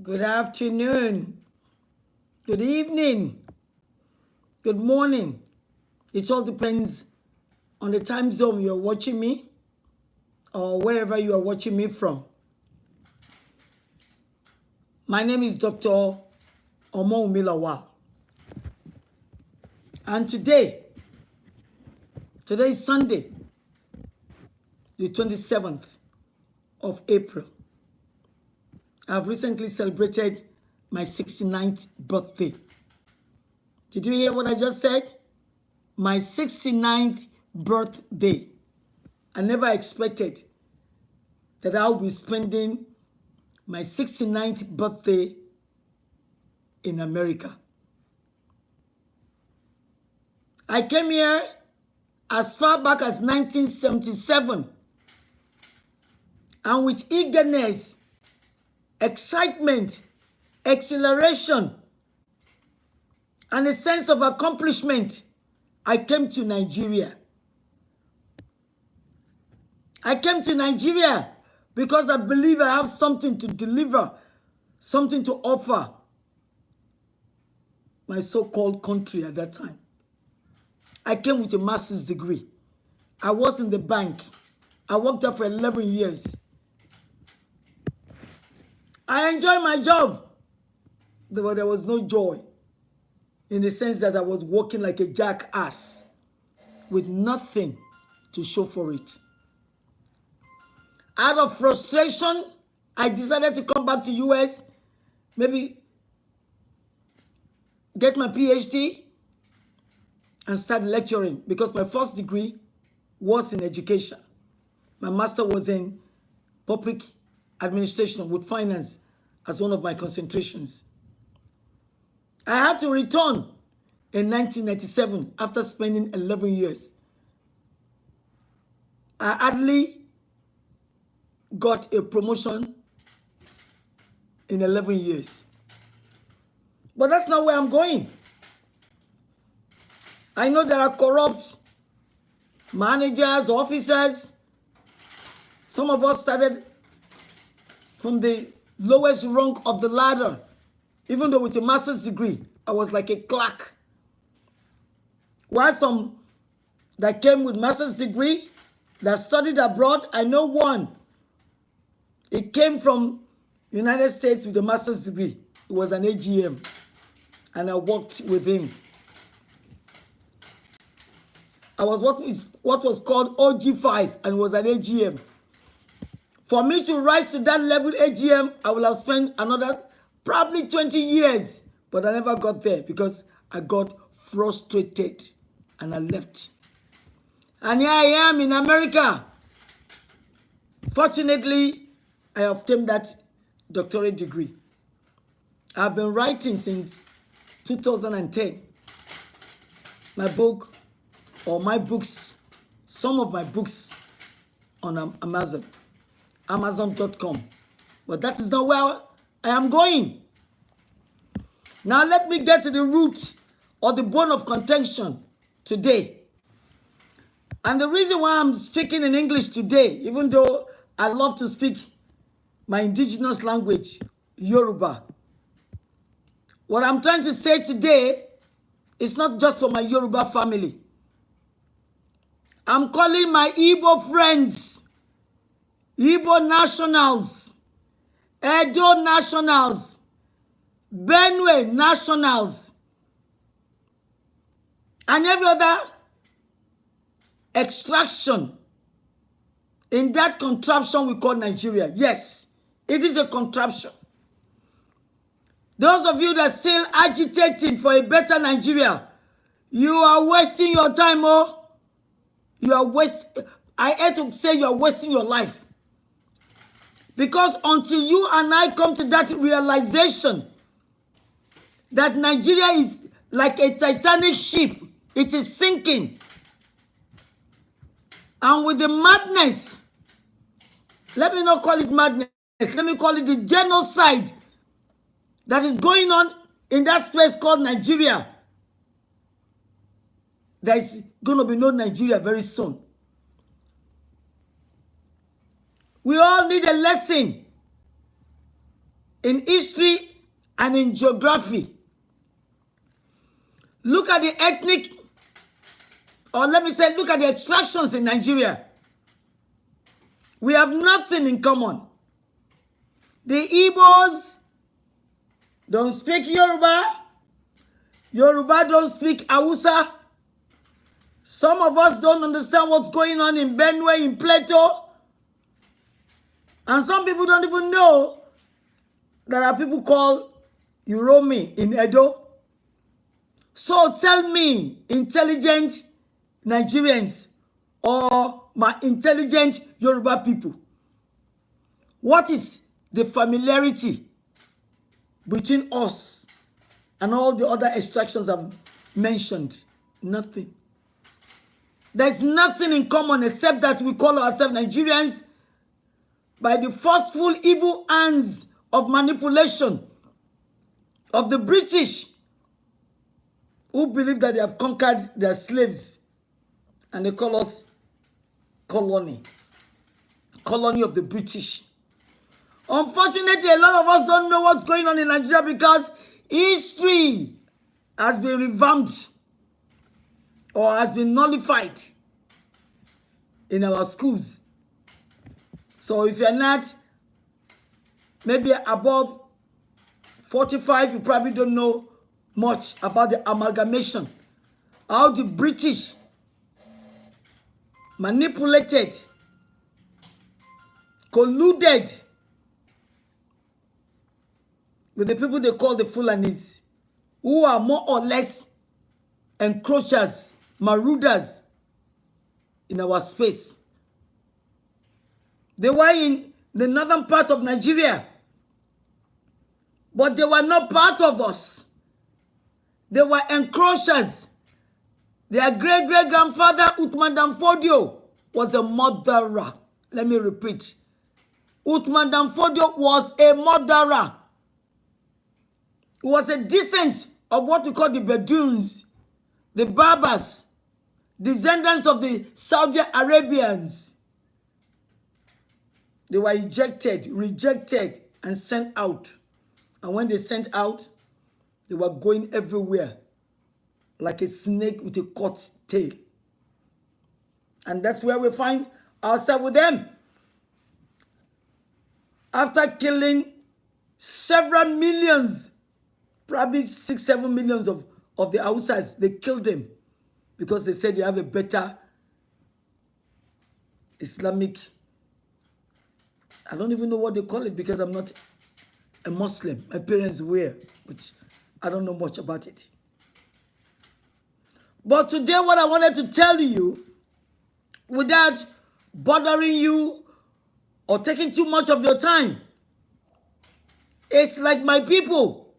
Good afternoon, good evening, good morning. It all depends on the time zone you're watching me or wherever you are watching me from. My name is Dr. Omoumilawal. And today is Sunday, the 27th of April. I've recently celebrated my 69th birthday. Did you hear what I just said? My 69th birthday. I never expected that I'll be spending my 69th birthday in America. I came here as far back as 1977, and with eagerness, excitement, exhilaration, and a sense of accomplishment, I came to Nigeria. I came to Nigeria because I believe I have something to deliver, something to offer my so-called country at that time. I came with a master's degree. I was in the bank. I worked there for 11 years. I enjoyed my job, but there was no joy in the sense that I was working like a jackass with nothing to show for it. Out of frustration, I decided to come back to US, maybe get my PhD and start lecturing, because my first degree was in education. My master was in public administration with finance as one of my concentrations. I had to return in 1997 after spending 11 years. I hardly got a promotion in 11 years. But that's not where I'm going. I know there are corrupt managers, officers. Some of us started from the lowest rung of the ladder. Even though with a master's degree, I was like a clerk. While some that came with master's degree, that studied abroad, I know one. It came from United States with a master's degree. It was an AGM, and I worked with him. I was what was called OG5 and was an AGM. For me to rise to that level AGM, I will have spent another probably 20 years. But I never got there because I got frustrated and I left. And here I am in America. Fortunately, I obtained that doctorate degree. I've been writing since 2010. My book, or my books, some of my books on Amazon, Amazon.com. But that is not where I am going. Now let me get to the root or the bone of contention today. And the reason why I'm speaking in English today, even though I love to speak my indigenous language, Yoruba, what I'm trying to say today is not just for my Yoruba family. I'm calling my Igbo friends, Igbo nationals, Edo nationals, Benue nationals, and every other extraction in that contraption we call Nigeria. Yes, it is a contraption. Those of you that are still agitating for a better Nigeria, you are wasting your time, oh. I hate to say you are wasting your life. Because until you and I come to that realization that Nigeria is like a Titanic ship, it is sinking. And with the madness, let me not call it madness, let me call it the genocide that is going on in that space called Nigeria, there is going to be no Nigeria very soon. We all need a lesson. in history and in geography. Look at the ethnic, or let me say, look at the extractions in Nigeria. We have nothing in common. The Igbos don't speak Yoruba. Yoruba don't speak Hausa. Some of us don't understand what's going on in Benue, in Plateau. And some people don't even know there are people called Uromi in Edo. So tell me, intelligent Nigerians or my intelligent Yoruba people, what is the familiarity between us and all the other extractions I've mentioned? Nothing. There's nothing in common except that we call ourselves Nigerians by the forceful evil hands of manipulation of the British, who believe that they have conquered their slaves, and they call us colony of the British. Unfortunately, a lot of us don't know what's going on in Nigeria because history has been revamped or has been nullified in our schools. So if you're not maybe above 45, you probably don't know much about the amalgamation, how the British manipulated, colluded with the people they call the Fulanis, who are more or less encroachers, marauders in our space. They were in the northern part of Nigeria, but they were not part of us. They were encroachers. Their great-great-grandfather, Uthman Danfodio, was a murderer. Let me repeat. Uthman Danfodio was a murderer. He was a descendant of what we call the Beduins, the Berbers, descendants of the Saudi Arabians. They were ejected, rejected, and sent out. And when they sent out, they were going everywhere like a snake with a cut tail. And that's where we find ourselves with them. After killing several millions, probably 6-7 millions of the Hausas, they killed them because they said they have a better Islamic, I don't even know what they call it because I'm not a Muslim. My parents were, but I don't know much about it. But today what I wanted to tell you, without bothering you or taking too much of your time, it's like, my people,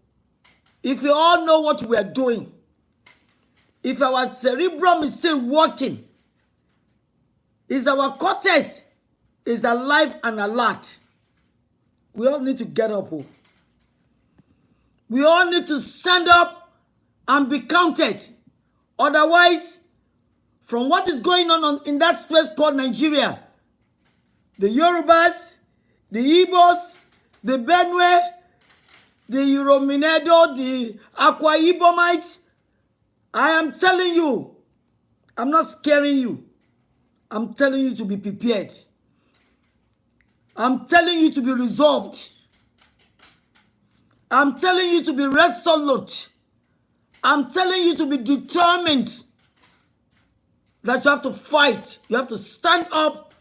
if you all know what we are doing, if our cerebrum is still working, is our cortex is alive and alert, we all need to get up. We all need to stand up and be counted. Otherwise, from what is going on in that space called Nigeria, the Yorubas, the Igbos, the Benue, the Eurominedo, the Akwa Ibomites, I am telling you, I'm not scaring you. I'm telling you to be prepared. I'm telling you to be resolved. I'm telling you to be resolute. I'm telling you to be determined that you have to fight. You have to stand up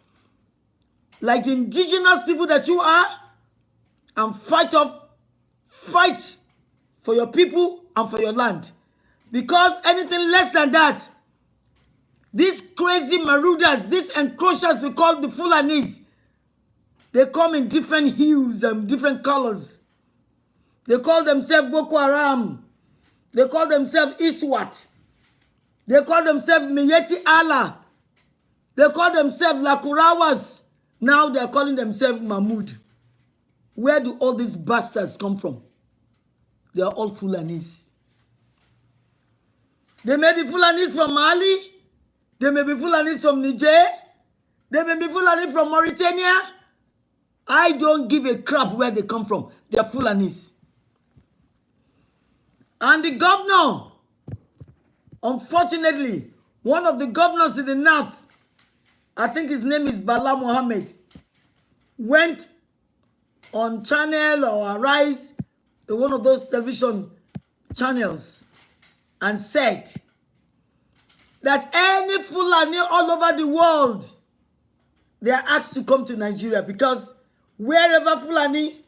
like the indigenous people that you are and fight for your people and for your land. Because anything less than that, these crazy marauders, these encroachers we call the Fulanis, they come in different hues and different colors. They call themselves Boko Haram. They call themselves Iswat. They call themselves Miyetti Allah. They call themselves Lakurawas. Now they're calling themselves Mahmoud. Where do all these bastards come from? They are all Fulanis. They may be Fulanis from Mali. They may be Fulanis from Niger. They may be Fulanis from Mauritania. I I don't give a crap where they come from. They're Fulanis. And the governor, unfortunately, one of the governors in the north, I think his name is Bala Mohammed, went on channel or Arise, one of those television channels, and said that any Fulani all over the world, they are asked to come to Nigeria because wherever Fulani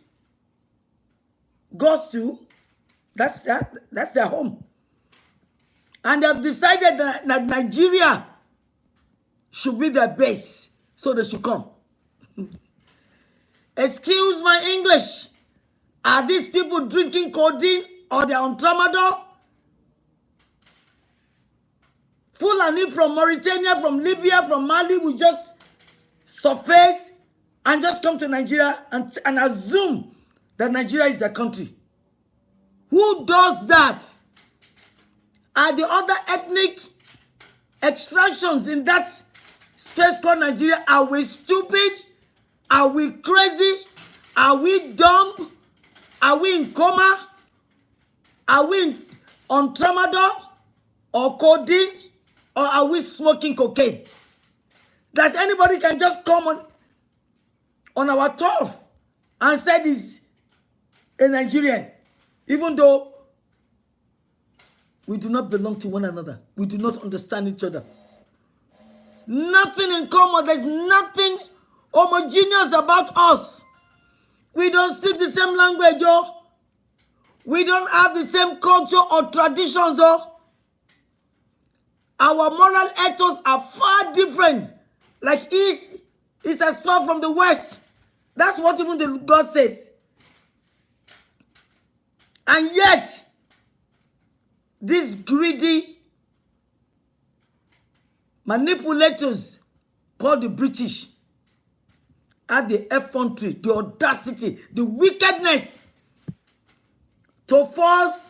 goes to, that's their home. And they've decided that Nigeria should be their base, so they should come. Excuse my English. Are these people drinking codeine or they're on tramadol? Fulani from Mauritania, from Libya, from Mali will just surface and just come to Nigeria and assume that Nigeria is their country. Who does that? Are the other ethnic extractions in that space called Nigeria, are we stupid? Are we crazy? Are we dumb? Are we in coma? Are we on tramadol or codeine? Or are we smoking cocaine? Does anybody can just come on our turf and say this a Nigerian, even though we do not belong to one another. We do not understand each other. Nothing in common. There's nothing homogeneous about us. We don't speak the same language, oh. We don't have the same culture or traditions, oh. Our moral ethos are far different. Like East is as far from the West. That's what even the God says. And yet, these greedy manipulators called the British had the effrontery, the audacity, the wickedness to force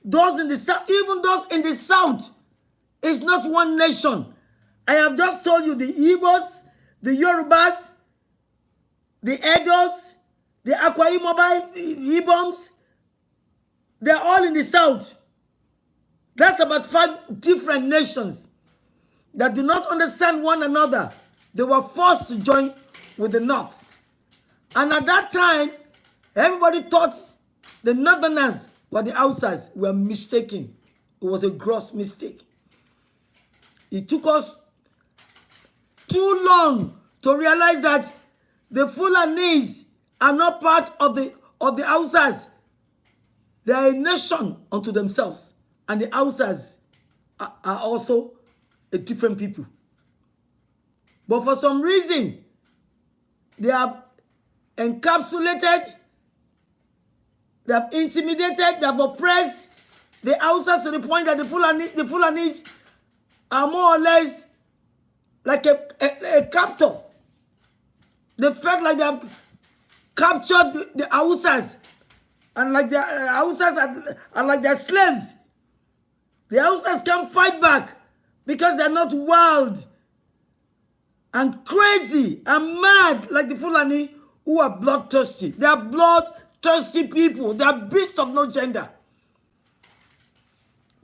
those in the south, even those in the south, is not one nation. I have just told you the Igbos, the Yorubas, the Edos, the Akwa Iboms, they're all in the south. That's about 5 different nations that do not understand one another. They were forced to join with the North. And at that time, everybody thought the Northerners were the outsiders. We were mistaken. It was a gross mistake. It took us too long to realize that the Fulanese are not part of the outsiders. They are a nation unto themselves. And the outsiders are also a different people. But for some reason, they have encapsulated, they have intimidated, they have oppressed the outsiders to the point that the Fulanese are more or less like a captor. They felt like they have captured the Hausas, and like the Hausas are like their slaves. The Hausas can't fight back because they're not wild and crazy and mad like the Fulani, who are bloodthirsty. They are bloodthirsty people. They are beasts of no gender.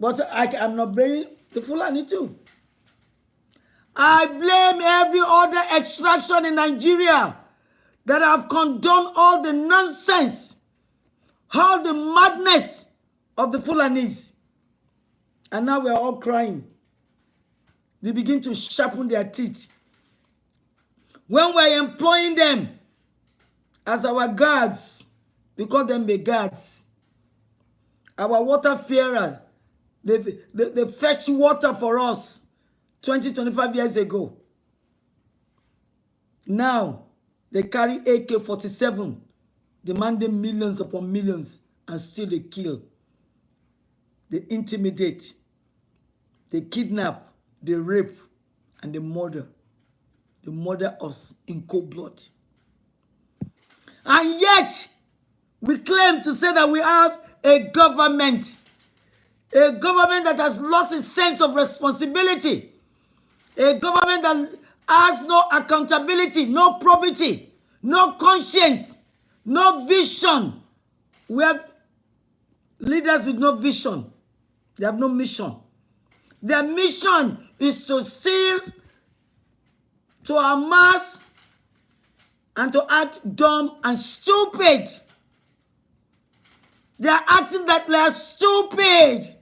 But I'm not blaming the Fulani too. I blame every other extraction in Nigeria that have condoned all the nonsense, all the madness of the Fulanis. And now we're all crying. We begin to sharpen their teeth. When we're employing them as our guards, we call them the guards. Our water farers, they fetch water for us 20, 25 years ago. Now, they carry AK-47, demanding millions upon millions, and still they kill. They intimidate. They kidnap. They rape. And they murder. They murder us in cold blood. And yet, we claim to say that we have a government that has lost its sense of responsibility, a government that has no accountability, no probity, no conscience, no vision. We have leaders with no vision. They have no mission. Their mission is to steal, to amass, and to act dumb and stupid. They are acting that they are stupid.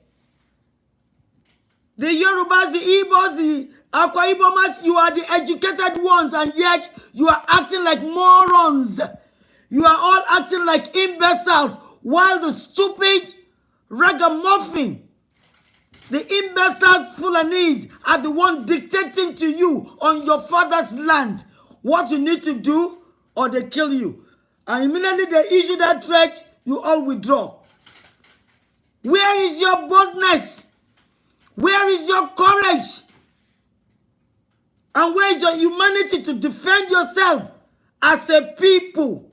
The Yorubas, the Igbos, the Akwa Ibomas, you are the educated ones, and yet you are acting like morons. You are all acting like imbeciles, while the stupid ragamuffin, the imbeciles Fulanese, are the one dictating to you on your father's land what you need to do, or they kill you. And immediately they issue that threat, you all withdraw. Where is your boldness? Where is your courage? And where is your humanity to defend yourself as a people?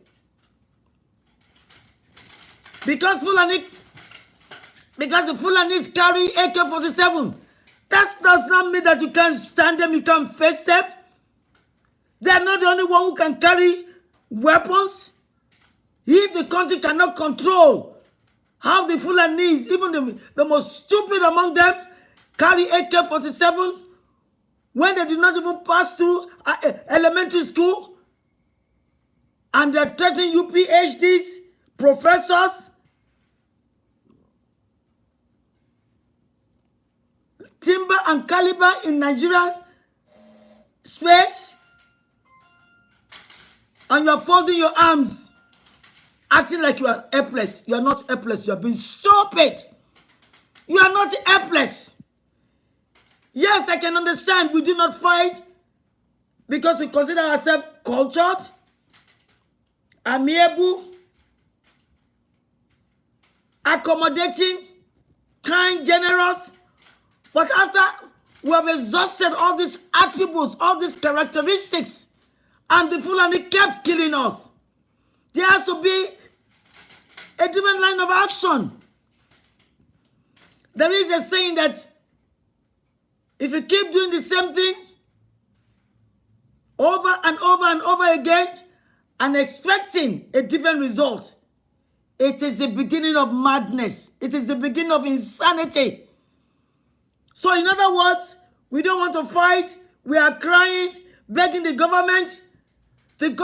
Because the Fulanis carry AK-47, that does not mean that you can't stand them, you can't face them. They are not the only one who can carry weapons. If the country cannot control how the Fulanese, even the most stupid among them, carry AK-47 when they did not even pass through elementary school, and they're threatening you PhDs, professors, timber and caliber in Nigerian space, and you're folding your arms, acting like you are helpless. You are not helpless. You are being stupid. You are not helpless. Yes, I can understand we do not fight because we consider ourselves cultured, amiable, accommodating, kind, generous. But after we have exhausted all these attributes, all these characteristics, and the Fulani kept killing us, there has to be a different line of action. There is a saying that if you keep doing the same thing over and over and over again and expecting a different result, it is the beginning of madness. It is the beginning of insanity. So in other words, we don't want to fight. We are crying, begging the government that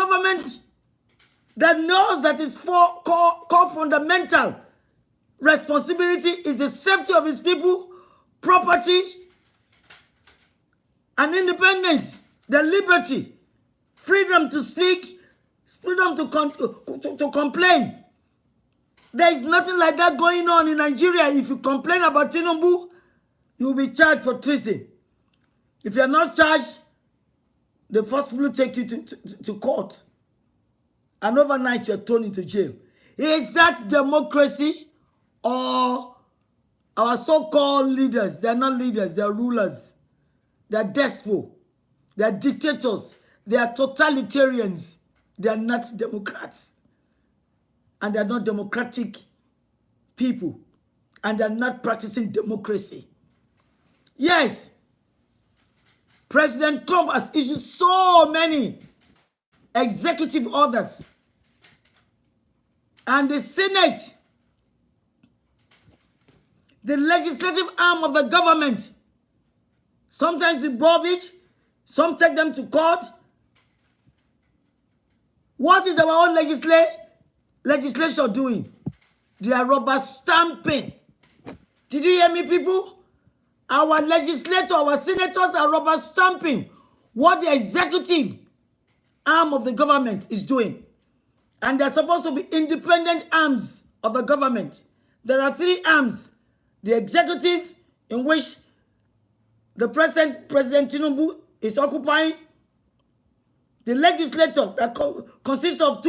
knows that its core fundamental responsibility is the safety of its people, property, and independence, the liberty, freedom to speak, freedom to complain. There is nothing like that going on in Nigeria. If you complain about Tinubu, you will be charged for treason. If you are not charged, they forcefully take you to court. And overnight, you are thrown into jail. Is that democracy, or our so-called leaders? They are not leaders, they are rulers. They are despots. They are dictators. They are totalitarians. They are not democrats. And they are not democratic people. And they are not practicing democracy. Yes, President Trump has issued so many executive orders. And the Senate, the legislative arm of the government, sometimes involve it, some take them to court. What is our own legislature doing? They are rubber stamping. Did you hear me, people? Our legislators, our senators are rubber stamping what the executive arm of the government is doing. And they're supposed to be independent arms of the government. There are three arms. The executive, in which the President Tinubu is occupying. The legislature that consists of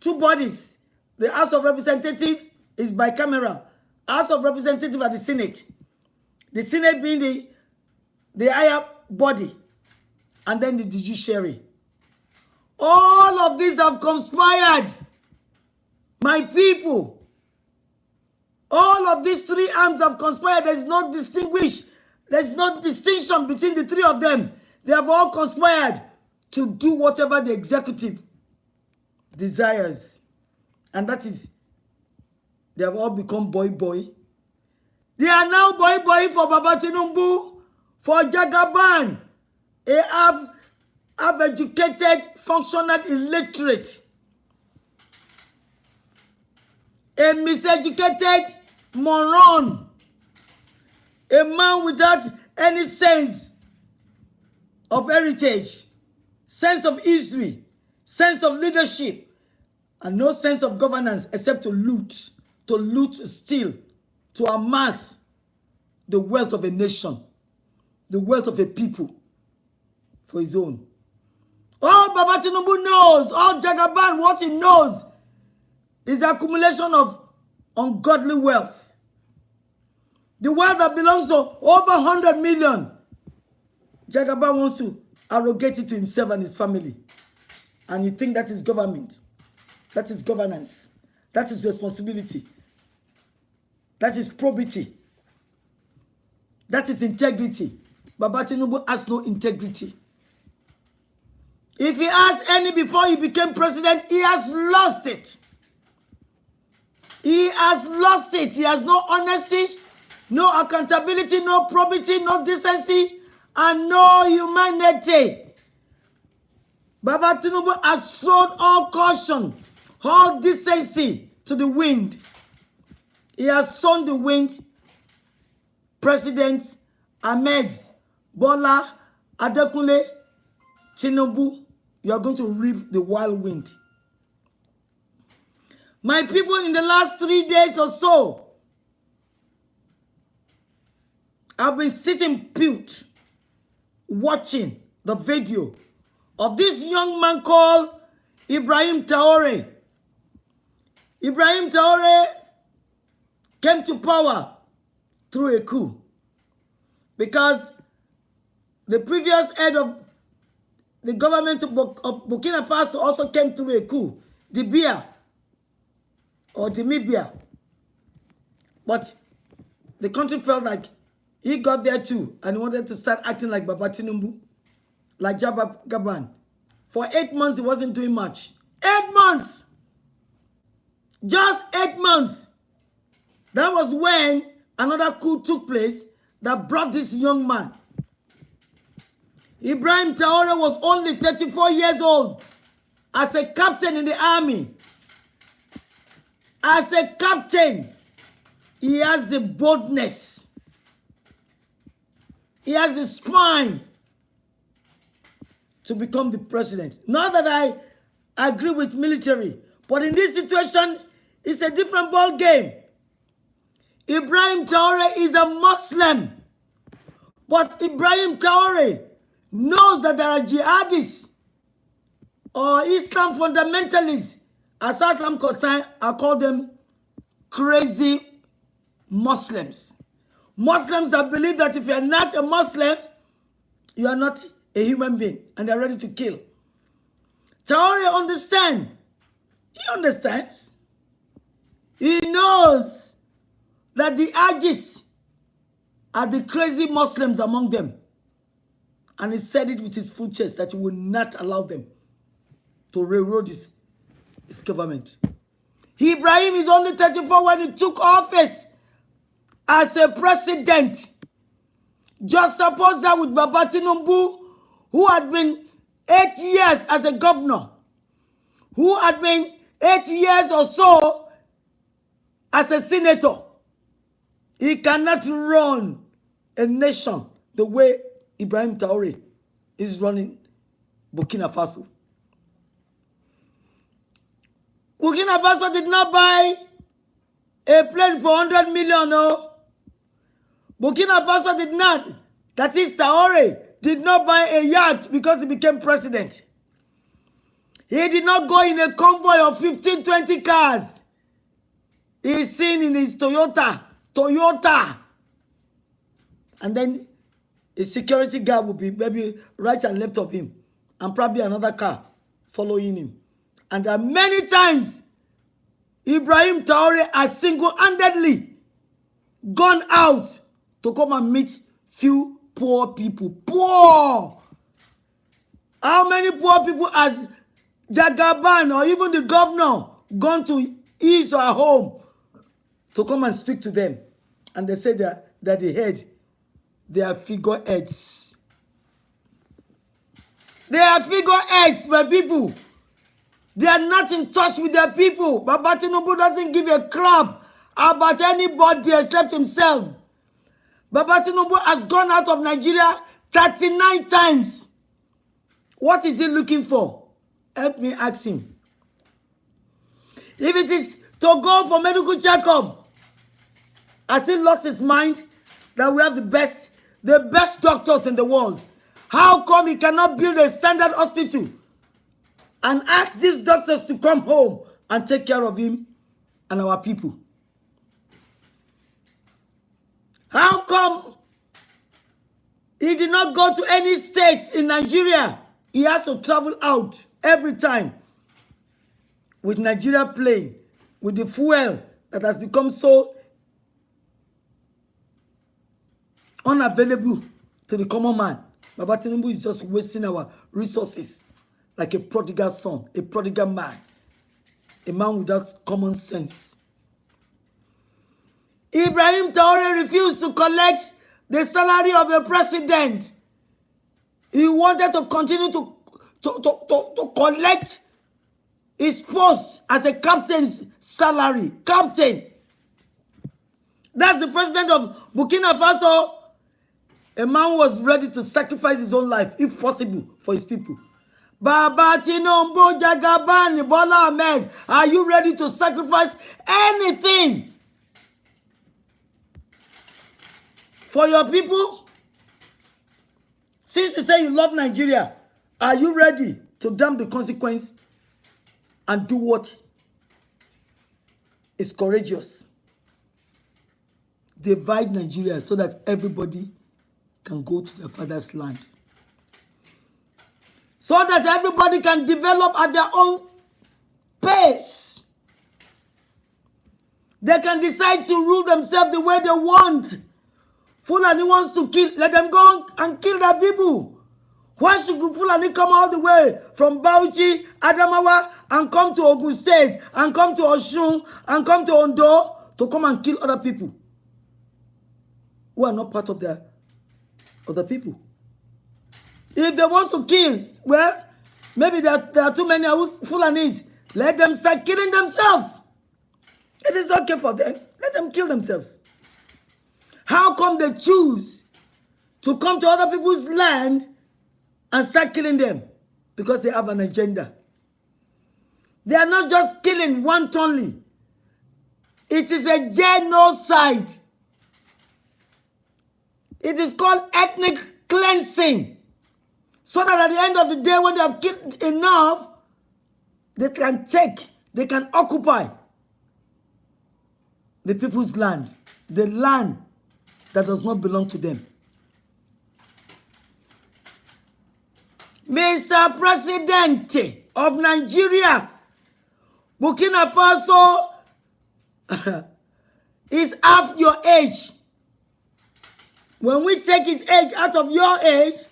two bodies. The House of Representatives is bicameral. House of Representatives are the Senate. The Senate being the higher body. And then the judiciary. All of these have conspired. My people. All of these three arms have conspired. There's no distinction between the three of them. They have all conspired to do whatever the executive desires. And that is, they have all become boy. They are now boy for Baba Tinubu, for Jagaban. They have educated, functional illiterate. A miseducated moron. A man without any sense of heritage, sense of history, sense of leadership, and no sense of governance except to loot, steal, to amass the wealth of a nation, the wealth of a people for his own. All Baba Tinubu knows, all Jagaban, what he knows is the accumulation of ungodly wealth. The wealth that belongs to over 100 million. Jagaban wants to arrogate it to himself and his family. And you think that is government. That is governance. That is responsibility. That is probity. That is integrity. Baba Tinubu has no integrity. If he has any before he became president, he has lost it. He has lost it. He has no honesty, no accountability, no probity, no decency, and no humanity. Baba Tinubu has thrown all caution, all decency to the wind. He has sown the wind. President Ahmed Bola Adekunle Tinubu, you are going to reap the wild wind. My people, in the last 3 days or so, I've been sitting put, watching the video of this young man called Ibrahim Traore. Ibrahim Traore came to power through a coup because the previous head of the government of Burkina Faso also came through a coup, Dibia or Dimibia. But the country felt like he got there too and he wanted to start acting like Baba Tinubu, like Jagaban. For 8 months, he wasn't doing much. 8 months! Just 8 months. That was when another coup took place that brought this young man. Ibrahim Traore was only 34 years old as a captain in the army. As a captain, he has the boldness. He has the spine to become the president. Not that I agree with military, but in this situation, it's a different ball game. Ibrahim Traore is a Muslim, but Ibrahim Traore knows that there are jihadists or Islam fundamentalists. As far as I'm concerned, I call them crazy Muslims. Muslims that believe that if you're not a Muslim, you are not a human being and they're ready to kill. Traore understands. He understands. He knows that the Ajis are the crazy Muslims among them. And he said it with his full chest that he will not allow them to railroad his government. Ibrahim is only 34 when he took office as a president. Just suppose that with Baba Tinubu, who had been 8 years as a governor, who had been 8 years or so as a senator. He cannot run a nation the way Ibrahim Traore is running Burkina Faso. Burkina Faso did not buy a plane for 100 million, no. Burkina Faso did not. That is, Traore did not buy a yacht because he became president. He did not go in a convoy of 15, 20 cars. He's seen in his Toyota. And then a security guard will be maybe right and left of him. And probably another car following him. And there are many times Ibrahim Traore has single-handedly gone out to come and meet few poor people. Poor! How many poor people has Jagaban or even the governor gone to his or her home to come and speak to them? And they say that the head, they are figureheads. They are figureheads, my people. They are not in touch with their people. Baba Tinubu doesn't give a crap about anybody except himself. Baba Tinubu has gone out of Nigeria 39 times. What is he looking for? Help me ask him. If it is to go for medical checkup, has he lost his mind that we have the best doctors in the world? How come he cannot build a standard hospital and ask these doctors to come home and take care of him and our people? How come he did not go to any states in Nigeria? He has to travel out every time with Nigeria plane, with the fuel that has become so unavailable to the common man. Baba Tinubu is just wasting our resources like a prodigal son, a prodigal man, a man without common sense. Ibrahim Traore refused to collect the salary of a president. He wanted to continue to collect his post as a captain's salary. Captain. That's the president of Burkina Faso. A man was ready to sacrifice his own life, if possible, for his people. Baba Tinubu, Jagaban, Bola Ahmed, are you ready to sacrifice anything for your people? Since you say you love Nigeria, are you ready to damn the consequence and do what is courageous? Divide Nigeria so that everybody can go to their father's land. So that everybody can develop at their own pace. They can decide to rule themselves the way they want. Fulani wants to kill, let them go and kill their people. Why should Fulani come all the way from Bauchi, Adamawa, and come to Ogun State, and come to Osun, and come to Ondo to come and kill other people who are not part of their other people? If they want to kill, well, maybe there are too many Fulanis. Let them start killing themselves. It is okay for them. Let them kill themselves. How come they choose to come to other people's land and start killing them? Because they have an agenda. They are not just killing wantonly. It is a genocide. It is called ethnic cleansing. So that at the end of the day, when they have killed enough, they can occupy the people's land. The land that does not belong to them. Mr. President of Nigeria, Burkina Faso is half your age. When we take his age out of your age,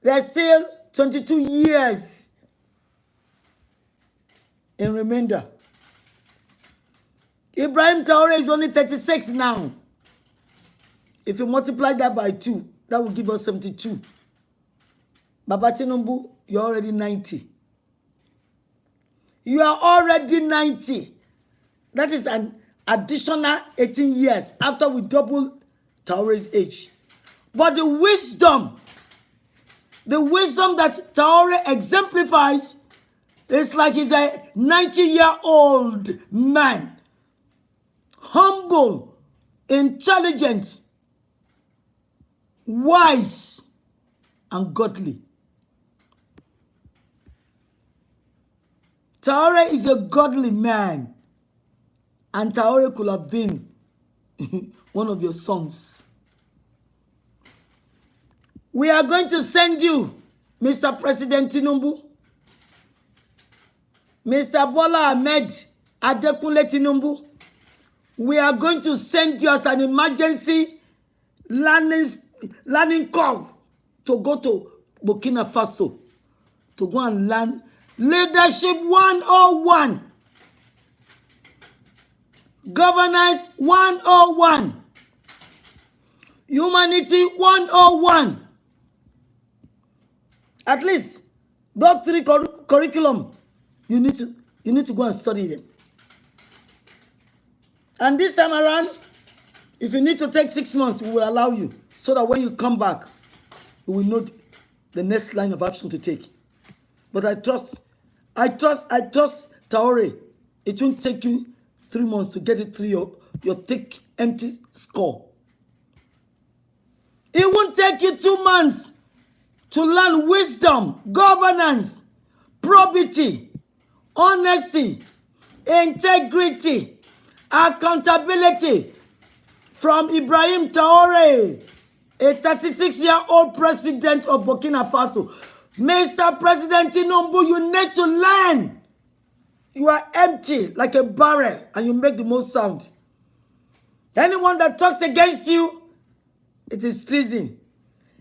there's still 22 years in remainder. Ibrahim Traore is only 36 now. If you multiply that by 2, that will give us 72. Baba Tinubu, you're already 90. You are already 90. That is an additional 18 years after we double Traore's age. But the wisdom that Traore exemplifies is like he's a 90-year-old man. Humble, intelligent, wise, and godly. Traore is a godly man. And Traore could have been one of your sons. We are going to send you, Mr. President Tinubu, Mr. Bola Ahmed Adekunle Tinubu. We are going to send you as an emergency landing curve to go to Burkina Faso to go and learn Leadership 101, Governance 101, Humanity 101. At least those three curriculum, you need to go and study them. And this time around, if you need to take 6 months, we will allow you, so that when you come back, we will know the next line of action to take. But I trust Traore. It won't take you 3 months to get it through your thick, empty score. It won't take you 2 months to learn wisdom, governance, probity, honesty, integrity, accountability from Ibrahim Traore, a 36-year-old president of Burkina Faso. Mr. President Tinubu, you need to learn. You are empty like a barrel and you make the most sound. Anyone that talks against you, it is treason.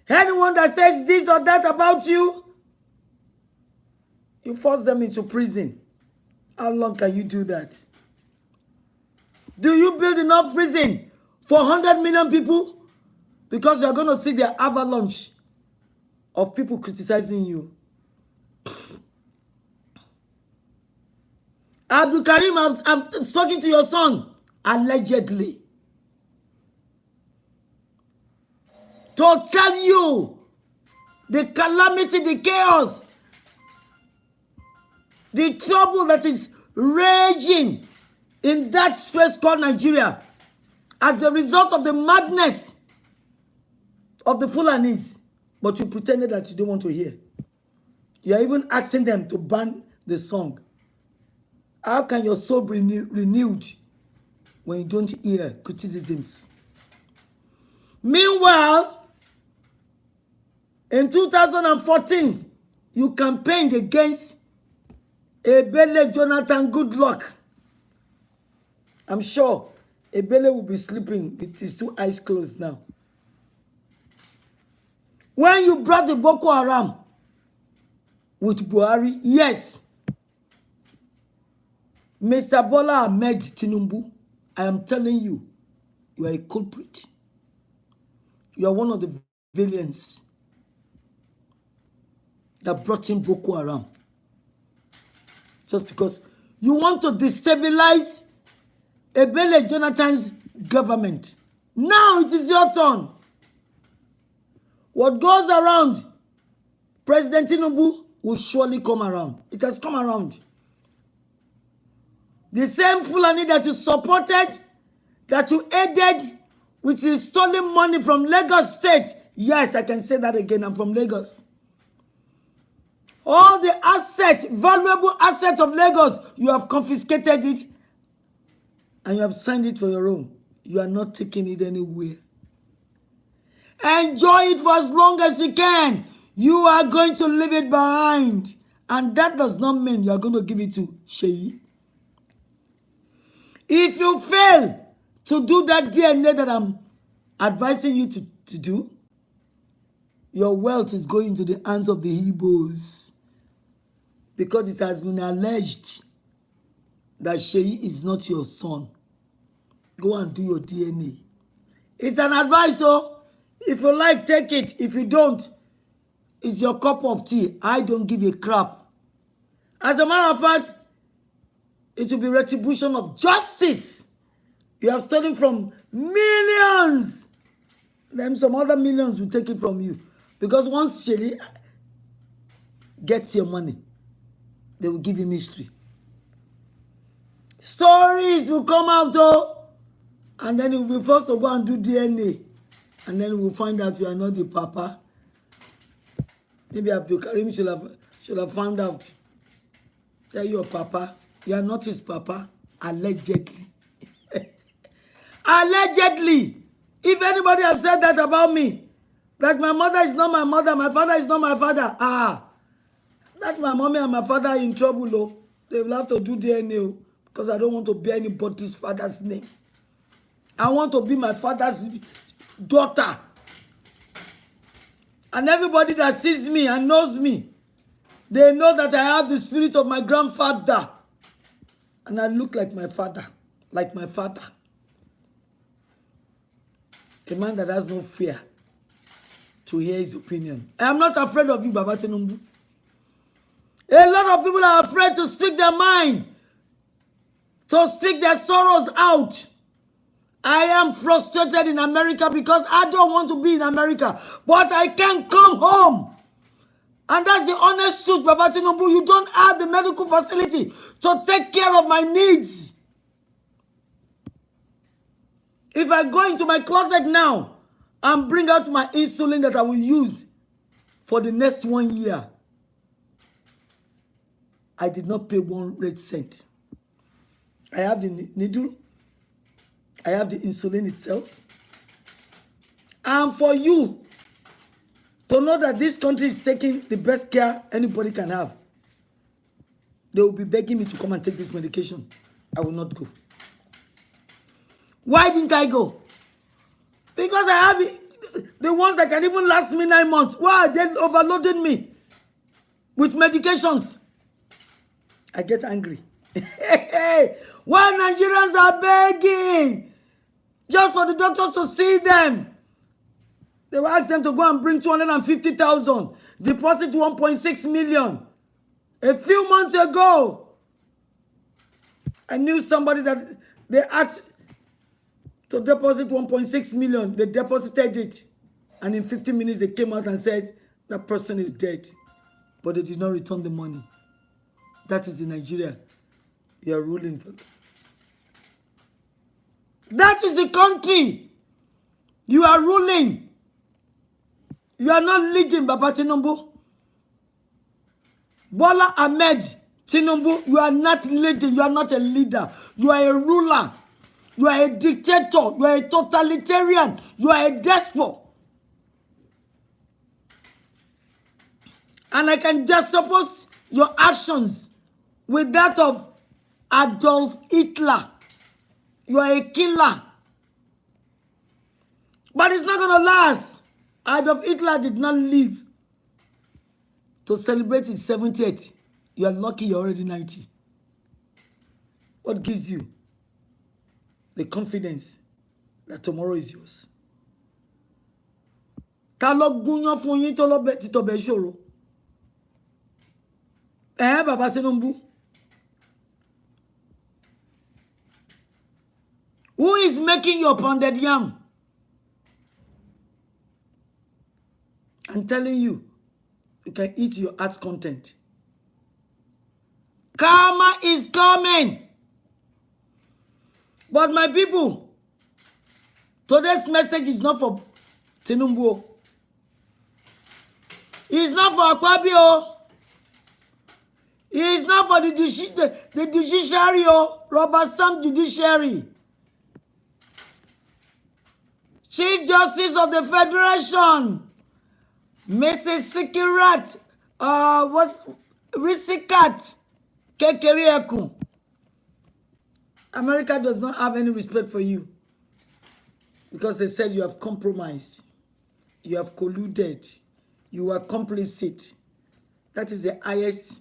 Anyone that says this or that about you, you force them into prison. How long can you do that? Do you build enough prison for 100 million people? Because you're going to see the avalanche of people criticizing you. Abdul Karim, I've spoken to your son, allegedly, to tell you the calamity, the chaos, the trouble that is raging in that space called Nigeria as a result of the madness of the Fulanis. But you pretended that you don't want to hear. You are even asking them to ban the song. How can your soul be renewed when you don't hear criticisms? Meanwhile, in 2014, you campaigned against Ebele Jonathan Goodluck. I'm sure Ebele will be sleeping with his 2 eyes closed now. When you brought the Boko Haram with Buhari, yes, Mr. Bola Ahmed Tinubu, I am telling you, you are a culprit. You are one of the villains that brought in Boko Haram. Just because you want to destabilize Ebele Jonathan's government. Now it is your turn. What goes around, President Tinubu will surely come around. It has come around. The same Fulani that you supported, that you aided with the stolen money from Lagos State. Yes, I can say that again. I'm from Lagos. All the assets, valuable assets of Lagos, you have confiscated it and you have signed it for your own. You are not taking it anywhere. Enjoy it for as long as you can. You are going to leave it behind. And that does not mean you are going to give it to Sheyi. If you fail to do that DNA that I'm advising you to do, your wealth is going to the hands of the Igbos. Because it has been alleged that Sheyi is not your son. Go and do your DNA. It's an advice, oh. If you like, take it. If you don't, it's your cup of tea. I don't give a crap. As a matter of fact, it will be retribution of justice. You have stolen from millions. Then some other millions will take it from you. Because once Sheyi gets your money, they will give you mystery. Stories will come out though. And then you will be forced to go and do DNA. And then we'll find out you are not the papa. Maybe Abdul Karim should have found out that you're papa. You are not his papa. Allegedly. Allegedly. If anybody has said that about me, that my mother is not my mother, my father is not my father, that my mommy and my father are in trouble, oh. They will have to do DNA, because I don't want to bear anybody's father's name. I want to be my father's daughter. And everybody that sees me and knows me, they know that I have the spirit of my grandfather. And I look like my father. Like my father. A man that has no fear to hear his opinion. I am not afraid of you, Baba Tinubu. A lot of people are afraid to speak their mind, to speak their sorrows out. I am frustrated in America because I don't want to be in America, but I can't come home. And that's the honest truth, Baba Tinubu. You don't have the medical facility to take care of my needs. If I go into my closet now and bring out my insulin that I will use for the next 1 year, I did not pay 1 red cent. I have the needle. I have the insulin itself. And for you to know that this country is taking the best care anybody can have, they will be begging me to come and take this medication. I will not go. Why didn't I go? Because I have the ones that can even last me 9 months. Why are they overloading me with medications? I get angry. Why Nigerians are begging just for the doctors to see them? They will ask them to go and bring 250,000, deposit 1.6 million. A few months ago, I knew somebody that they asked to deposit 1.6 million. They deposited it. And in 15 minutes, they came out and said, that person is dead. But they did not return the money. That is in Nigeria. You are ruling for. That is the country you are ruling. You are not leading, Baba Tinubu. Bola Ahmed Tinubu, you are not leading. You are not a leader. You are a ruler. You are a dictator. You are a totalitarian. You are a despot. And I can just suppose your actions with that of Adolf Hitler. You are a killer. But it's not going to last. Adolf Hitler did not live to celebrate his 70th. You are lucky you're already 90. What gives you the confidence that tomorrow is yours? Ta ló gúnyán fún yín tó lọ ti tọbẹ̀ ṣòro? Baba Tinubu. Who is making your pounded yam? I'm telling you, you can eat your art's content. Karma is coming. But my people, today's message is not for Tinubu. It's not for Akpabio. It's not for the judiciary, rubber stamp judiciary. Chief Justice of the Federation, Mrs. Sikirat, Risikat Kekerieku. America does not have any respect for you because they said you have compromised, you have colluded, you are complicit. That is the highest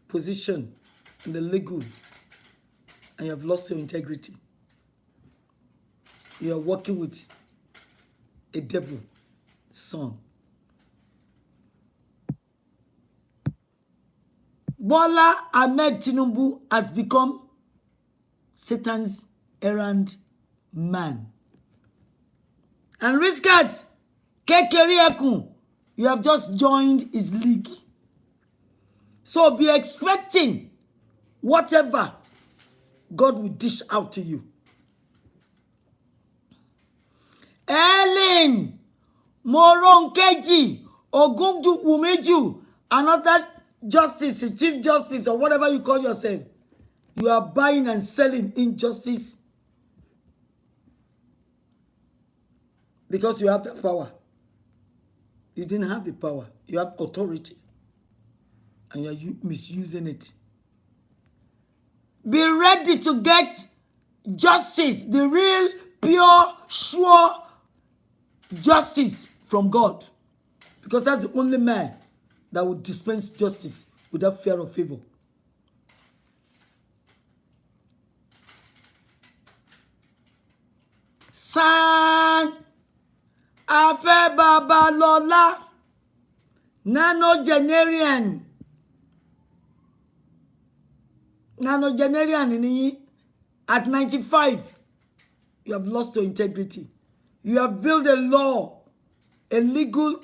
position in the legal, and you have lost your integrity. You are working with a devil son. Bola Ahmed Tinubu has become Satan's errand man. And Riskat Kekerieku, you have just joined his league. So be expecting whatever God will dish out to you. Ellen Moronkeji Ogunju Umeju, another justice, chief justice, or whatever you call yourself. You are buying and selling injustice because you have the power. You didn't have the power. You have authority. And you are misusing it. Be ready to get justice, the real, pure, sure justice from God. Because that's the only man that would dispense justice without fear of favor. San Afe Babalola, nanogenarian at 95, you have lost your integrity. You have built a law, a legal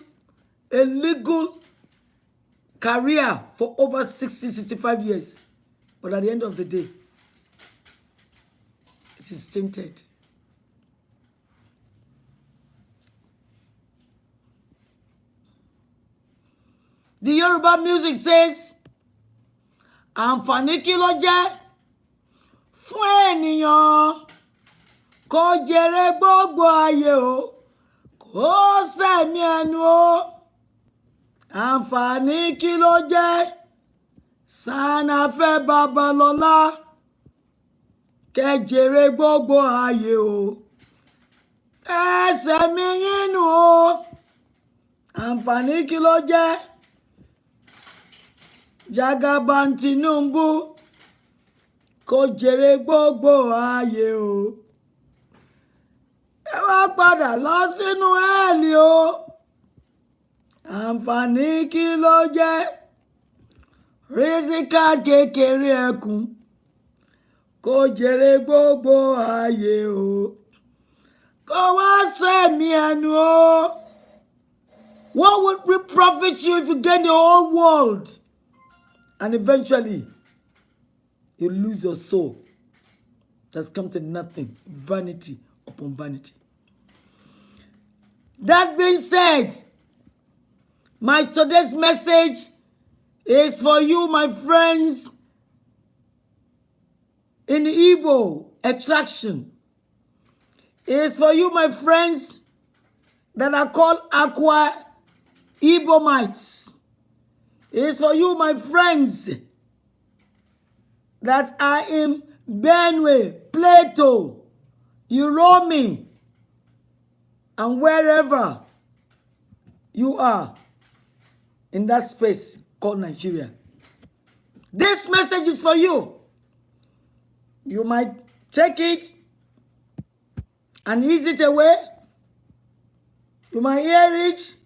career for over 60, 65 years. But at the end of the day, it is tainted. The Yoruba music says, àǹfààní kí ló jẹ́ fún ènìyàn kó jèrè gbogbo ayé o, kó sẹ̀mí ẹnu o. Àǹfààní kí ló jẹ́ San Afe Babalola kẹ́ jèrè gbogbo ayé o, ẹ sẹ̀mí yín nù o. Àǹfààní kí ló jẹ́ Jagaban Tinubu kó jèrè gbogbo ayé o, ẹ wá padà lọ sínú hẹ́ẹ̀lì o. Àǹfààní kí ló jẹ́ Rísíkà kékeré ẹkùn kó jèrè gbogbo ayé o, kó wá sẹ̀mí ẹnu o. What would it profit you if you gain the whole world and eventually you lose your soul? That's come to nothing. Vanity upon vanity. That being said, my today's message is for you, my friends, in Igbo extraction. It is for you, my friends, that are called Aqua Ibomites. It is for you, my friends, that are in Benue, Plateau, Uromi, and wherever you are in that space called Nigeria. This message is for you. You might take it and ease it away. You might hear it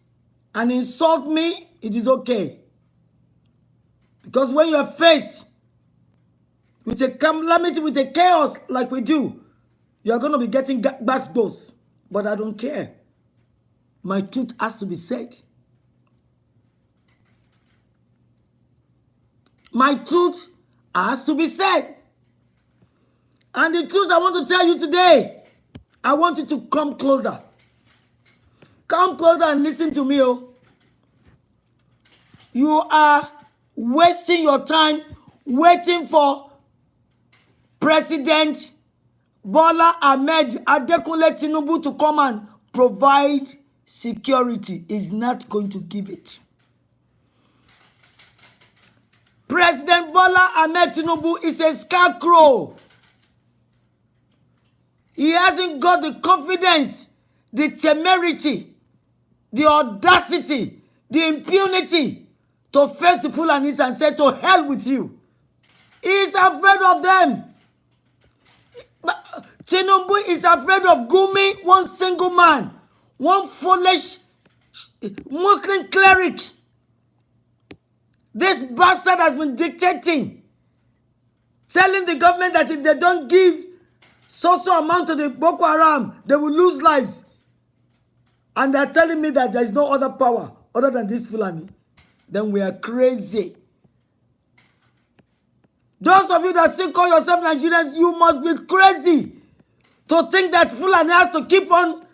and insult me. It is okay. Because when you are faced with a calamity, with a chaos like we do, you are going to be getting goosebumps. But I don't care. My truth has to be said. My truth has to be said. And the truth I want to tell you today, I want you to come closer. Come closer and listen to me. Oh. You are wasting your time waiting for President Bola Ahmed Adekunle Tinubu to come and provide security. Is not going to give it. President Bola Ahmed Tinubu is a scarecrow. He hasn't got the confidence, the temerity, the audacity, the impunity to face the Fulanis and say, to hell with you. He is afraid of them. Tinubu is afraid of Gumi, one single man, one foolish Muslim cleric. This bastard has been dictating, telling the government that if they don't give so amount to the Boko Haram, they will lose lives. And they're telling me that there is no other power other than this Fulani. Then we are crazy. Those of you that still call yourself Nigerians, you must be crazy to think that Fulani has to keep on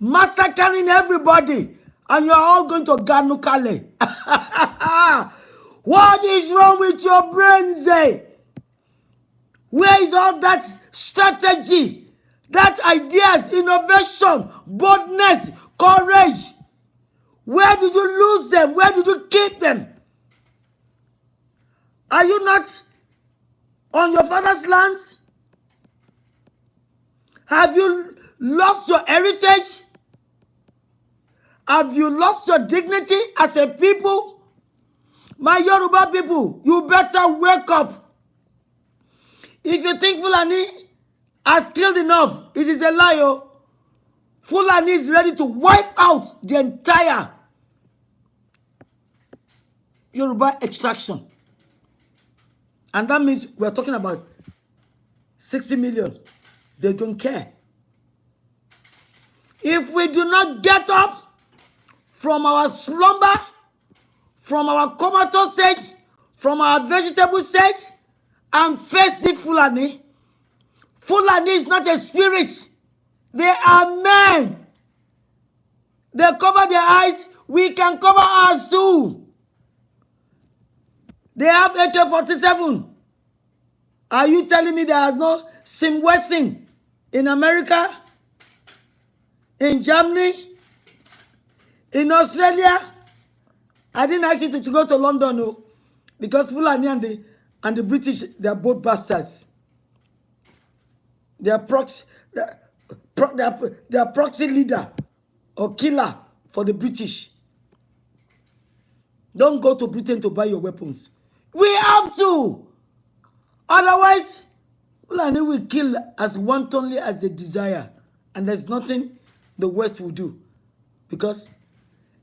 massacring everybody and you are all going to Ganukale. What is wrong with your brains, eh? Where is all that strategy, that ideas, innovation, boldness, courage? Where did you lose them? Where did you keep them? Are you not on your father's lands? Have you lost your heritage? Have you lost your dignity as a people? My Yoruba people, you better wake up. If you think Fulani has killed enough, it is a lie. Oh. Fulani is ready to wipe out the entire Yoruba extraction. And that means we're talking about 60 million. They don't care. If we do not get up from our slumber, from our comatose stage, from our vegetable stage, and face the Fulani, Fulani is not a spirit. They are men. They cover their eyes. We can cover ours too. They have AK-47. Are you telling me there is no Sim Wesson in America, in Germany, in Australia? I didn't ask you to go to London, no, because Fulani and the British, they are both bastards. They are proxy leader or killer for the British. Don't go to Britain to buy your weapons. We have to. Otherwise, Fulani will kill as wantonly as they desire. And there's nothing the West will do. Because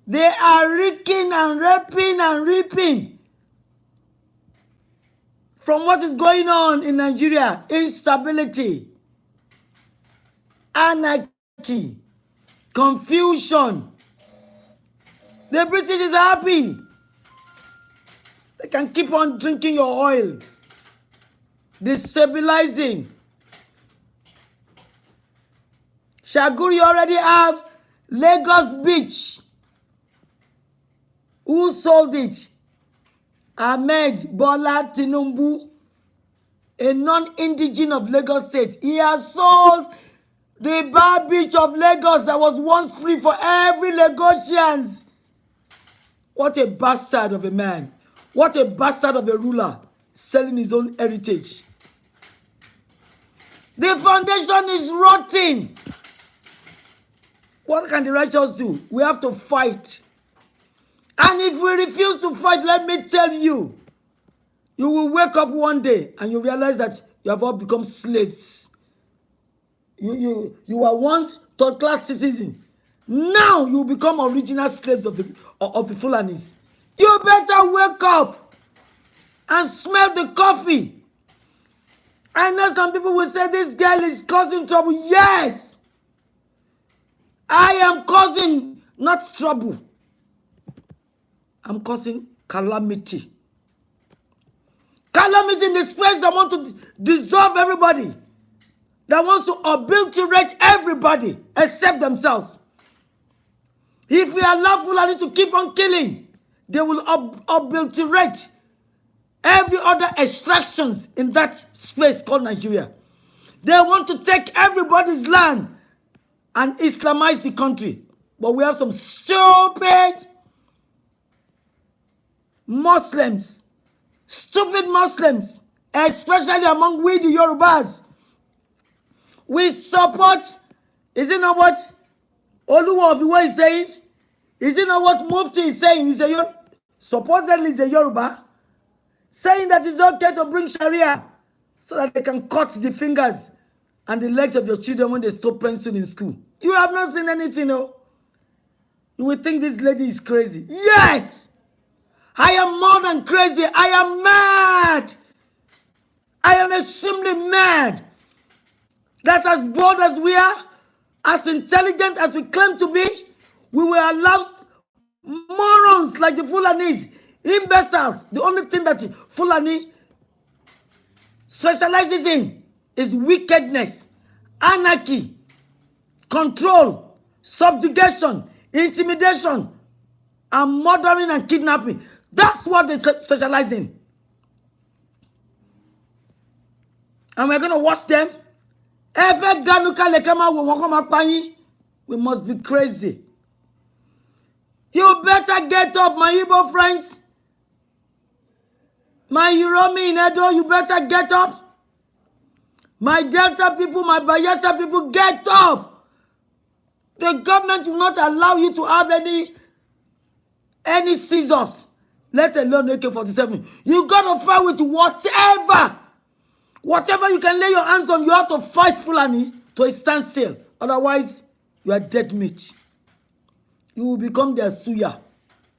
they are reeking and raping and reaping from what is going on in Nigeria. Instability, anarchy, confusion. The British is happy. They can keep on drinking your oil. Destabilizing. Shaguri already have Lagos Beach. Who sold it? Ahmed Bola Tinubu, a non-indigene of Lagos State. He has sold the bar beach of Lagos that was once free for every Lagosians. What a bastard of a man. What a bastard of a ruler, selling his own heritage. The foundation is rotting. What can the righteous do? We have to fight. And if we refuse to fight, let me tell you, you will wake up one day and you realize that you have all become slaves. You were once third-class citizens. Now you become original slaves of the Fulanis. You better wake up and smell the coffee. I know some people will say this girl is causing trouble. Yes, I am causing not trouble. I'm causing calamity. Calamity in the space that want to dissolve everybody. That wants to obliterate everybody except themselves. If we allow Fulani to keep on killing, they will obliterate every other extractions in that space called Nigeria. They want to take everybody's land and Islamize the country. But we have some stupid Muslims, especially among we the Yorubas. We support, is it not what Oluwa of Iwo is saying? Is it not what Mufti is saying? He's supposedly is a Yoruba, saying that it's okay to bring Sharia so that they can cut the fingers and the legs of your children when they stop pencil in school. You have not seen anything, no? You will think this lady is crazy. Yes! I am more than crazy. I am mad. I am extremely mad. That's as bold as we are, as intelligent as we claim to be. We will allow morons like the Fulanis, imbeciles. The only thing that Fulani specializes in is wickedness, anarchy, control, subjugation, intimidation, and murdering and kidnapping. That's what they specialize in. And we're going to watch them. We must be crazy. You better get up, my Igbo friends. My Yoruba in Edo, you better get up. My Delta people, my Bayelsa people, get up. The government will not allow you to have any scissors, let alone AK-47. You got to fight with whatever. Whatever you can lay your hands on, you have to fight Fulani to a standstill. Otherwise, you are dead meat. You will become their suya,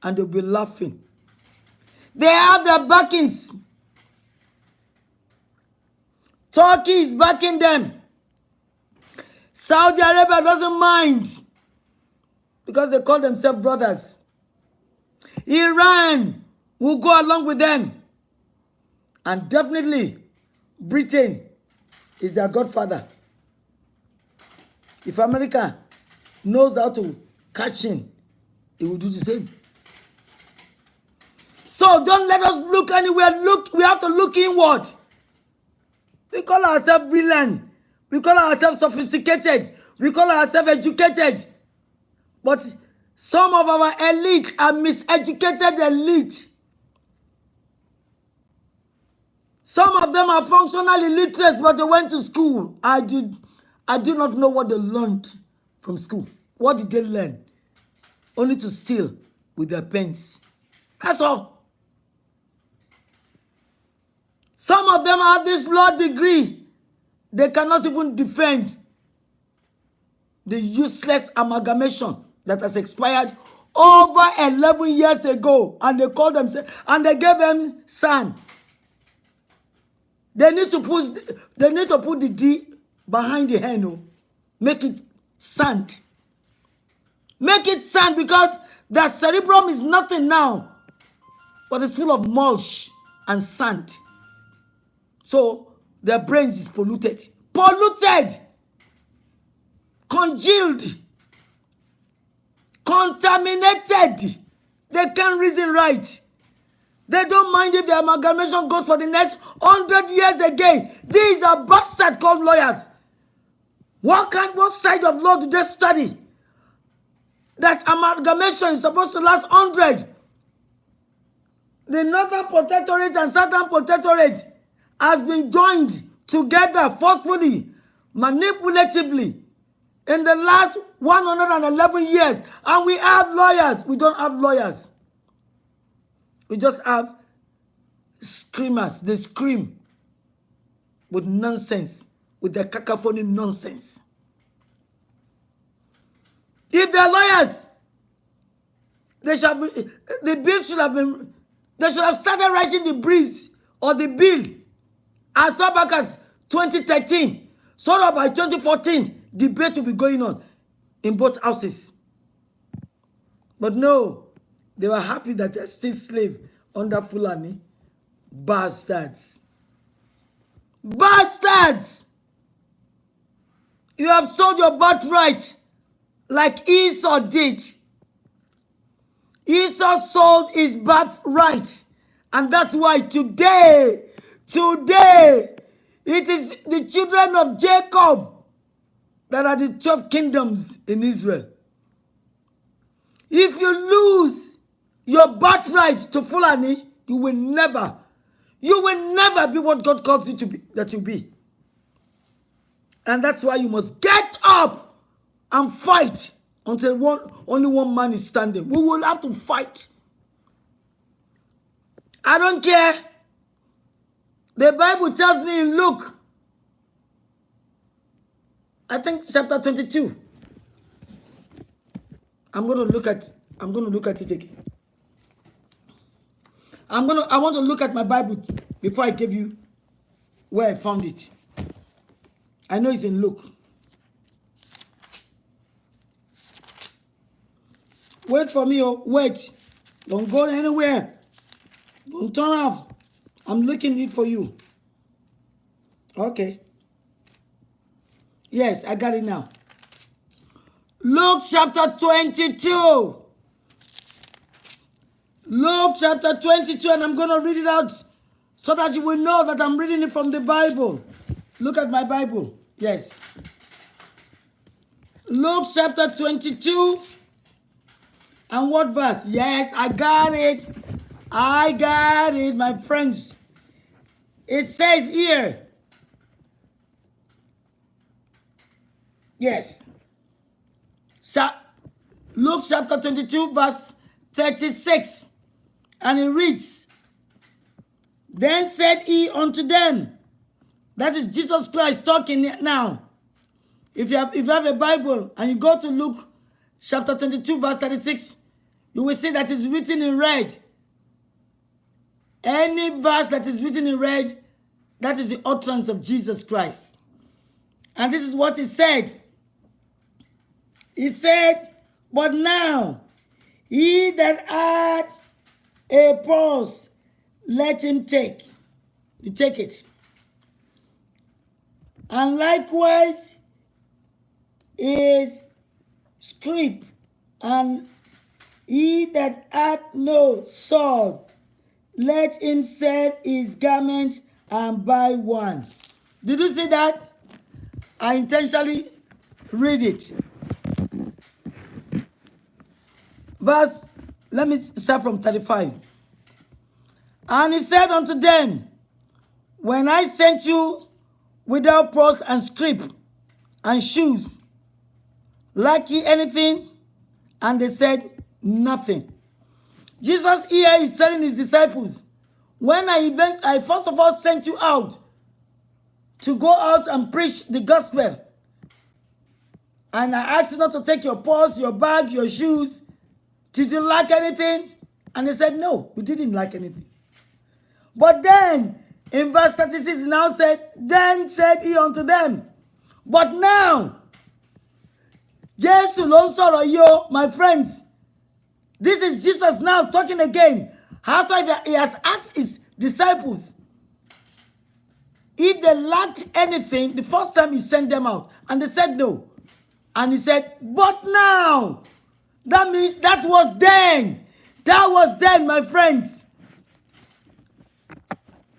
and they'll be laughing. They have their backings. Turkey is backing them. Saudi Arabia doesn't mind because they call themselves brothers. Iran will go along with them. And definitely, Britain is their godfather. If America knows how to catch him, it will do the same. So don't let us look anywhere. We have to look inward. We call ourselves brilliant. We call ourselves sophisticated. We call ourselves educated. But some of our elites are miseducated elite. Some of them are functional illiterates, but they went to school. I do not know what they learned from school. What did they learn? Only to steal with their pens. That's all. Some of them have this law degree. They cannot even defend the useless amalgamation that has expired over 11 years ago. And they called themselves, and they gave them sand. They need to put the D behind the hen. Make it sand. Make it sand, because their cerebrum is nothing now, but it's full of mulch and sand. So their brains is polluted. Polluted. Congealed. Contaminated. They can't reason right. They don't mind if the amalgamation goes for the next 100 years again. These are bastards called lawyers. What side of law do they study? That amalgamation is supposed to last 100. The Northern Protectorate and Southern Protectorate has been joined together forcefully, manipulatively, in the last 111 years. And we have lawyers. We don't have lawyers. We just have screamers. They scream with nonsense, with their cacophony nonsense. If they're lawyers, they should have started writing the briefs or the bill as far back as 2013. So that by 2014, debate will be going on in both houses. But no, they were happy that they're still slaves under Fulani. Bastards. Bastards! You have sold your birthright like Esau did. Esau sold his birthright. And that's why today, it is the children of Jacob that are the 12 kingdoms in Israel. If you lose your birthright to Fulani, you will never be what God calls you to be, that you be. And that's why you must get up and fight until only one man is standing. We will have to fight. I don't care. The Bible tells me in Luke, I think chapter 22. I'm going to look at it again. I want to look at my Bible before I give you where I found it. I know it's in Luke. Wait for me, wait. Don't go anywhere. Don't turn off. I'm looking it for you. Okay. Yes, I got it now. Luke chapter 22. Luke chapter 22, and I'm going to read it out so that you will know that I'm reading it from the Bible. Look at my Bible. Yes. Luke chapter 22. And what verse? Yes, I got it. I got it, my friends. It says here. Yes. Luke chapter 22, verse 36. And it reads, Then said he unto them, that is Jesus Christ talking now. If you have a Bible and you go to Luke chapter 22, verse 36, you will see that it's written in red. Any verse that is written in red, that is the utterance of Jesus Christ. And this is what he said. He said, But now, he that had a purse, let him take it. And likewise is scrip, and he that hath no sword, let him sell his garment and buy one. Did you see that? I intentionally read it. Verse, let me start from 35. And he said unto them, When I sent you without purse and scrip and shoes, lack ye anything? And they said, Nothing. Jesus here is telling his disciples, when I first of all sent you out to go out and preach the gospel, and I asked you not to take your purse, your bag, your shoes, did you lack anything? And they said, No, we didn't lack anything. But then, in verse 36, it now said, Then said he unto them, But now, Jesus ló ń sọ̀rọ̀ yo, my friends. This is Jesus now talking again. After he has asked his disciples if they lacked anything, the first time he sent them out, and they said no. And he said, But now, that means that was then. That was then, my friends.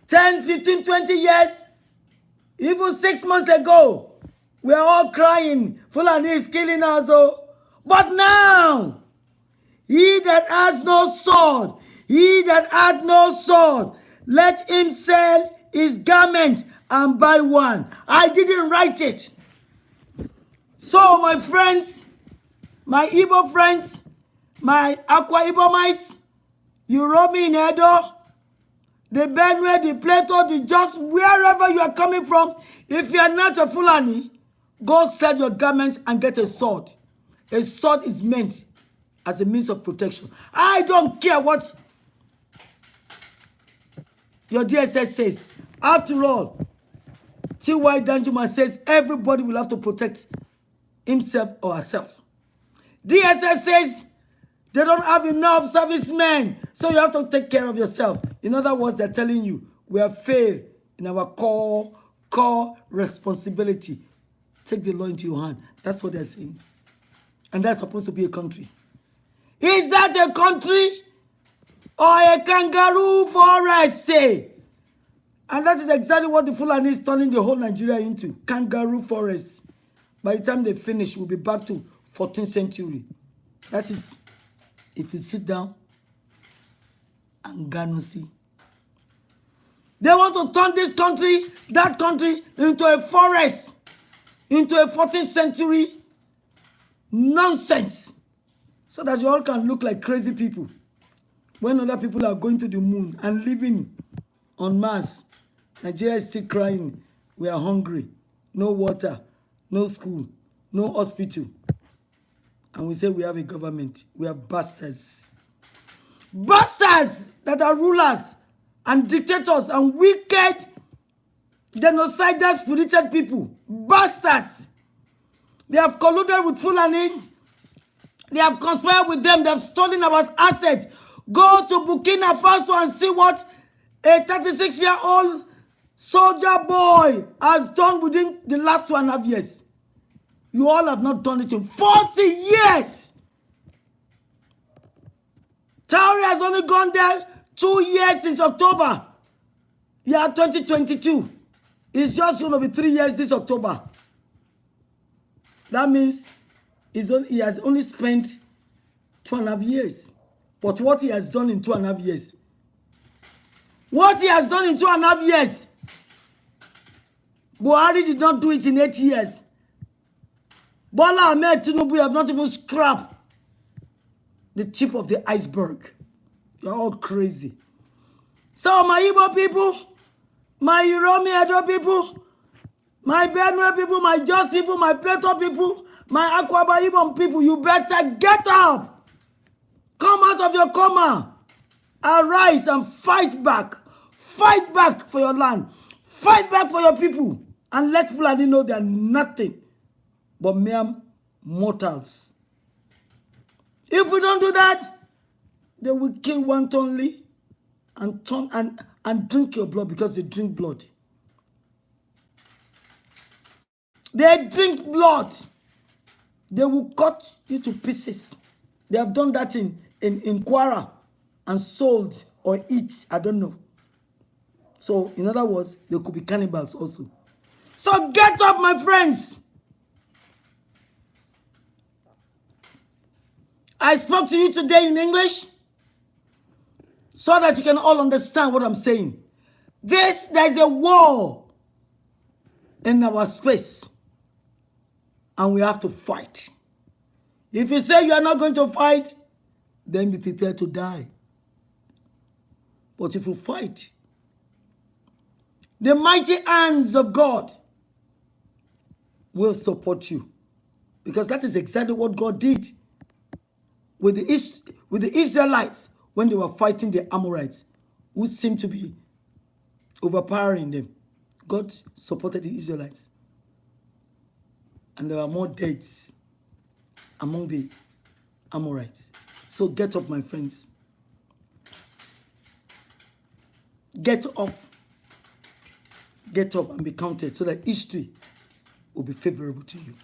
10, 15, 20 years, even 6 months ago, we are all crying, Fulani is killing us. Oh. But now, he that has no sword, let him sell his garment and buy one. I didn't write it. So, my friends, my Igbo friends, my Akwa Ibomites, you roll me in Edo, the Benue, the Plateau, the Jos, wherever you are coming from, if you are not a Fulani, go sell your garments and get a sword. A sword is meant as a means of protection. I don't care what your DSS says. After all, T.Y. Danjuma says everybody will have to protect himself or herself. DSS says they don't have enough servicemen, so you have to take care of yourself. In other words, they're telling you, we have failed in our core responsibility. Take the law into your hand. That's what they're saying. And that's supposed to be a country. Is that a country or a kangaroo forest, say? And that is exactly what the Fulani is turning the whole Nigeria into. Kangaroo forests. By the time they finish, we'll be back to 14th century. That is, if you sit down and Gano see. They want to turn this country, that country, into a forest, into a 14th century nonsense. So that you all can look like crazy people. When other people are going to the moon and living on Mars, Nigeria is still crying. We are hungry. No water, no school, no hospital. And we say we have a government. We have bastards. Bastards that are rulers and dictators and wicked, genocidal, spirited people. Bastards. They have colluded with Fulanis. They have conspired with them. They have stolen our assets. Go to Burkina Faso and see what a 36-year-old soldier boy has done within the last 2.5 years. You all have not done it in 40 years. Traore has only gone there 2 years since October. Yeah, 2022. It's just going to be 3 years this October. That means he has only spent 2.5 years. But what he has done in 2.5 years. What he has done in 2.5 years. Buhari did not do it in 8 years. Bola Ahmed Tinubu, you have not even scrapped the tip of the iceberg. You're all crazy. So my Igbo people, my Yoruba Edo people, my Benue people, my Jos people, my Plateau people, my Akwaba Ibom people, you better get up. Come out of your coma. Arise and fight back. Fight back for your land. Fight back for your people. And let Fulani know they are nothing but mere mortals. If we don't do that, they will kill one only and drink your blood, because they drink blood. They drink blood. They will cut you to pieces. They have done that in Kwara and sold or eat. I don't know. So, in other words, they could be cannibals also. So get up, my friends. I spoke to you today in English so that you can all understand what I'm saying. There's a war in our space, and we have to fight. If you say you are not going to fight, then be prepared to die. But if you fight, the mighty hands of God will support you. Because that is exactly what God did with the Israelites when they were fighting the Amorites, who seemed to be overpowering them. God supported the Israelites. And there were more deaths among the Amorites. So get up, my friends. Get up. Get up and be counted so that history will be favorable to you.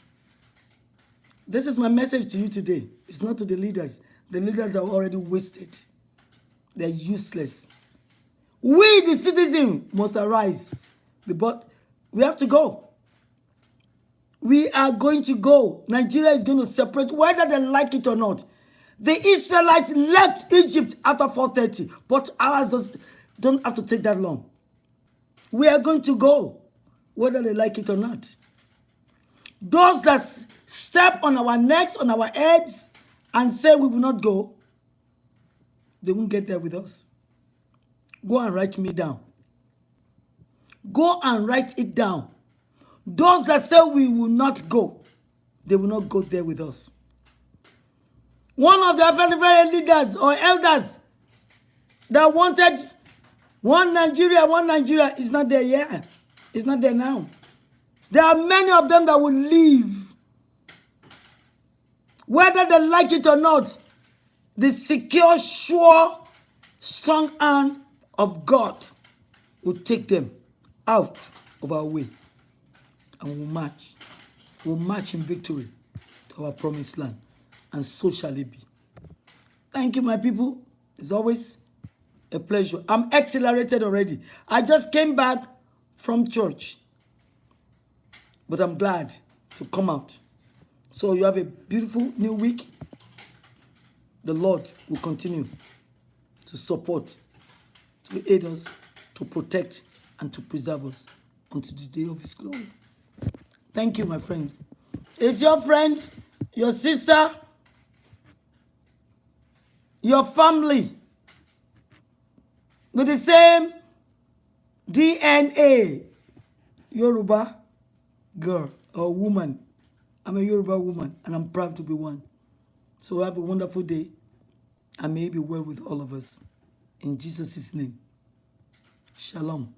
This is my message to you today. It's not to the leaders. The leaders are already wasted. They're useless. We, the citizen, must arise. But we have to go. We are going to go. Nigeria is going to separate, whether they like it or not. The Israelites left Egypt after 4:30, but ours don't have to take that long. We are going to go, whether they like it or not. Those that step on our necks, on our heads, and say we will not go, they won't get there with us. Go and write me down. Go and write it down. Those that say we will not go, they will not go there with us. One of the very leaders or elders that wanted one Nigeria is not there yet. It's not there now. There are many of them that will leave. Whether they like it or not, the secure, sure, strong hand of God will take them out of our way. And we'll march. We'll march in victory to our promised land. And so shall it be. Thank you, my people. It's always a pleasure. I'm accelerated already. I just came back from church. But I'm glad to come out. So you have a beautiful new week. The Lord will continue to support, to aid us, to protect, and to preserve us until the day of His glory. Thank you, my friends. It's your friend, your sister, your family, with the same DNA, Yoruba girl or woman. I'm a Yoruba woman, and I'm proud to be one. So have a wonderful day, and may it be well with all of us. In Jesus' name, shalom.